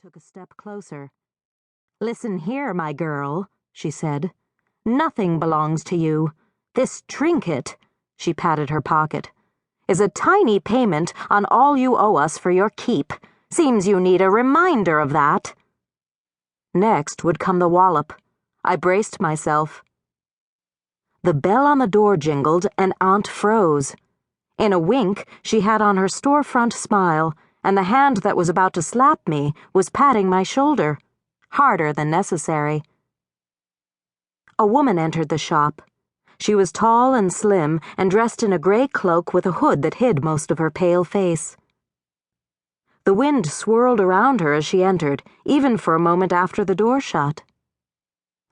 took a step closer. "Listen here, my girl," she said. "Nothing belongs to you. This trinket," she patted her pocket, "is a tiny payment on all you owe us for your keep. Seems you need a reminder of that." Next would come the wallop. I braced myself. The bell on the door jingled, and Aunt froze. In a wink, she had on her storefront smile, and the hand that was about to slap me was patting my shoulder, harder than necessary. A woman entered the shop. She was tall and slim and dressed in a gray cloak with a hood that hid most of her pale face. The wind swirled around her as she entered, even for a moment after the door shut.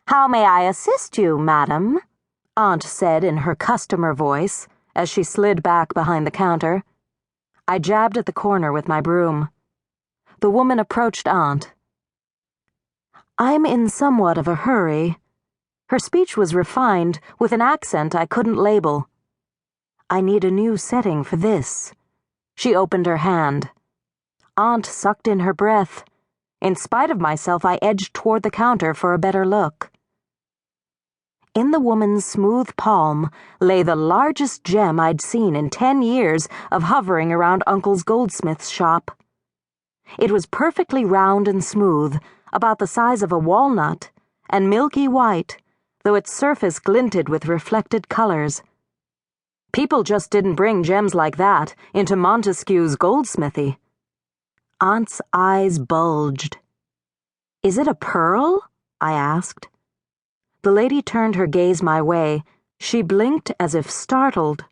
"How may I assist you, madam?" Aunt said in her customer voice as she slid back behind the counter. I jabbed at the corner with my broom. The woman approached Aunt. "I'm in somewhat of a hurry." Her speech was refined, with an accent I couldn't label. "I need a new setting for this." She opened her hand. Aunt sucked in her breath. In spite of myself, I edged toward the counter for a better look. In the woman's smooth palm lay the largest gem I'd seen in 10 years of hovering around Uncle's goldsmith's shop. It was perfectly round and smooth, about the size of a walnut, and milky white, though its surface glinted with reflected colors. People just didn't bring gems like that into Montesquieu's goldsmithy. Aunt's eyes bulged. "Is it a pearl?" I asked. The lady turned her gaze my way. She blinked as if startled.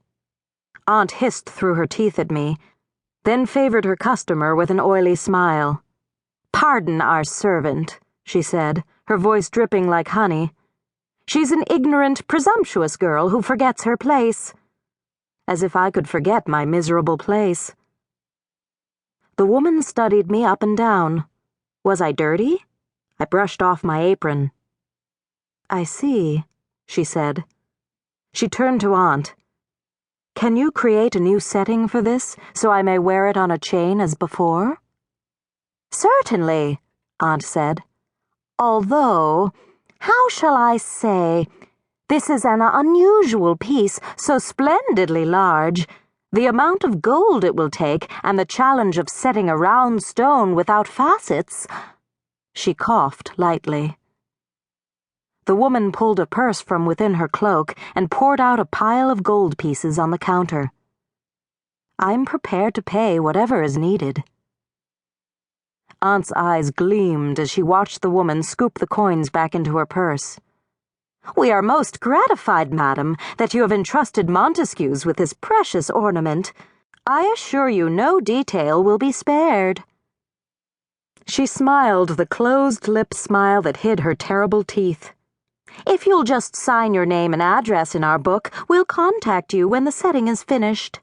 Aunt hissed through her teeth at me, then favored her customer with an oily smile. "Pardon our servant," she said, her voice dripping like honey. "She's an ignorant, presumptuous girl who forgets her place." As if I could forget my miserable place. The woman studied me up and down. Was I dirty? I brushed off my apron. "I see," she said. She turned to Aunt. "Can you create a new setting for this so I may wear it on a chain as before?" "Certainly," Aunt said. "Although, how shall I say, this is an unusual piece, so splendidly large. The amount of gold it will take and the challenge of setting a round stone without facets." She coughed lightly. The woman pulled a purse from within her cloak and poured out a pile of gold pieces on the counter. "I'm prepared to pay whatever is needed." Aunt's eyes gleamed as she watched the woman scoop the coins back into her purse. "We are most gratified, madam, that you have entrusted Montesquieu's with this precious ornament. I assure you no detail will be spared." She smiled the closed-lip smile that hid her terrible teeth. "If you'll just sign your name and address in our book, we'll contact you when the setting is finished."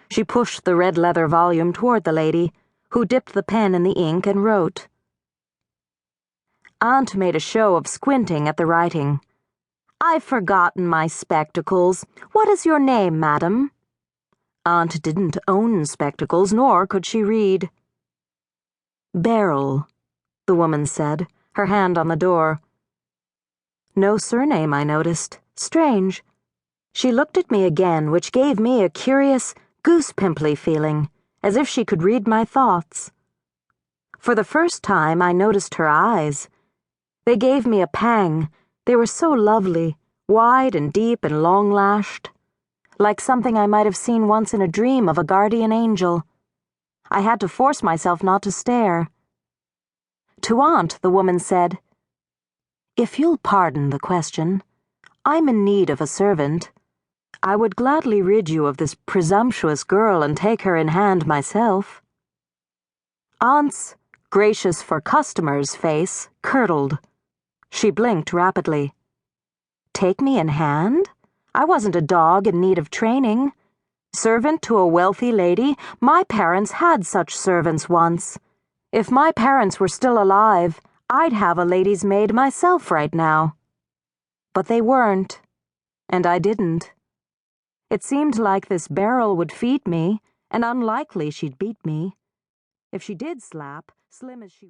She pushed the red leather volume toward the lady, who dipped the pen in the ink and wrote. Aunt made a show of squinting at the writing. "I've forgotten my spectacles. What is your name, madam?" Aunt didn't own spectacles, nor could she read. "Beryl," the woman said, her hand on the door. No surname, I noticed. Strange. She looked at me again, which gave me a curious, goose-pimply feeling, as if she could read my thoughts. For the first time, I noticed her eyes. They gave me a pang. They were so lovely, wide and deep and long-lashed, like something I might have seen once in a dream of a guardian angel. I had to force myself not to stare. To Aunt, the woman said, "If you'll pardon the question, I'm in need of a servant. I would gladly rid you of this presumptuous girl and take her in hand myself." Aunt's gracious for customers face curdled. She blinked rapidly. "Take me in hand? I wasn't a dog in need of training. Servant to a wealthy lady? My parents had such servants once. If my parents were still alive, I'd have a lady's maid myself right now. But they weren't, and I didn't. It seemed like this Beryl would feed me, and unlikely she'd beat me. If she did slap, slim as she